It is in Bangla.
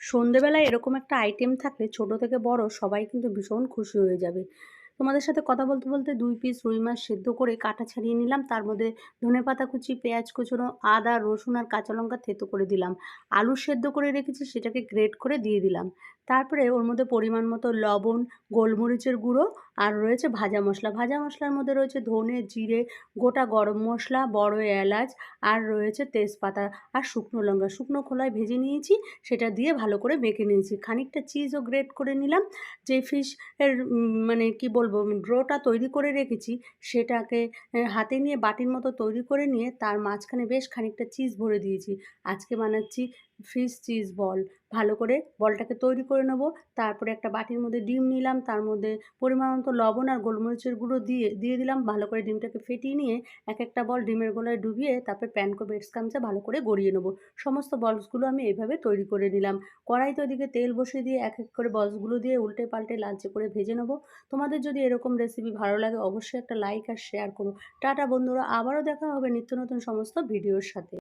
সন্ধেবেলায় এরকম একটা আইটেম থাকলে ছোট থেকে বড় সবাই কিন্তু ভীষণ খুশি হয়ে যাবে। তোমাদের সাথে কথা বলতে বলতে ২ পিস রুই মাছ সেদ্ধ করে কাঁটা ছাড়িয়ে নিলাম। তার মধ্যে ধনেপাতা কুচি, পেঁয়াজ কুচোনো, আদা, রসুন আর কাঁচা লঙ্কা থেঁতো করে দিলাম। আলু সেদ্ধ করে রেখেছি সেটাকে গ্রেট করে দিয়ে দিলাম। তারপরে ওর মধ্যে পরিমাণ মতো লবণ, গোলমরিচের গুঁড়ো আর রয়েছে ভাজা মশলা। ভাজা মশলার মধ্যে রয়েছে ধনে, জিরে, গোটা গরম মশলা, বড় এলাচ আর রয়েছে তেজপাতা আর শুকনো লঙ্কা। শুকনো খোলায় ভেজে নিয়েছি, সেটা দিয়ে ভালো করে মেখে নিয়েছি। খানিকটা চিজও গ্রেট করে নিলাম। যে ফিশ এর মানে কি বলবো ডোটা তৈরি করে রেখেছি সেটাকে হাতে নিয়ে বাটির মতো তৈরি করে নিয়ে তার মাঝখানে বেশ খানিকটা চিজ ভরে দিয়েছি। আজকে বানাচ্ছি ফিশ চিজ বল। ভালো করে বলটাকে তৈরি করে নেব। তারপরে একটা বাটির মধ্যে ডিম নিলাম, তার মধ্যে পরিমাণ মতো লবণ আর গোলমরিচের গুঁড়ো দিয়ে দিলাম। ভালো করে ডিমটাকে ফেটিয়ে নিয়ে এক একটা বল ডিমের গোলায় ডুবিয়ে তারপরে প্যানকো বেটস গামছা ভালো করে গড়িয়ে নেব। সমস্ত বলসগুলো আমি এইভাবে তৈরি করে নিলাম। কড়াইতে ওদিকে তেল বসিয়ে দিয়ে এক এক করে বলসগুলো দিয়ে উল্টে পাল্টে লালচে করে ভেজে নেব। তোমাদের যদি এরকম রেসিপি ভালো লাগে অবশ্যই একটা লাইক আর শেয়ার করো। টাটা বন্ধুরা, আবারও দেখা হবে নিত্য নতুন সমস্ত ভিডিওর সাথে।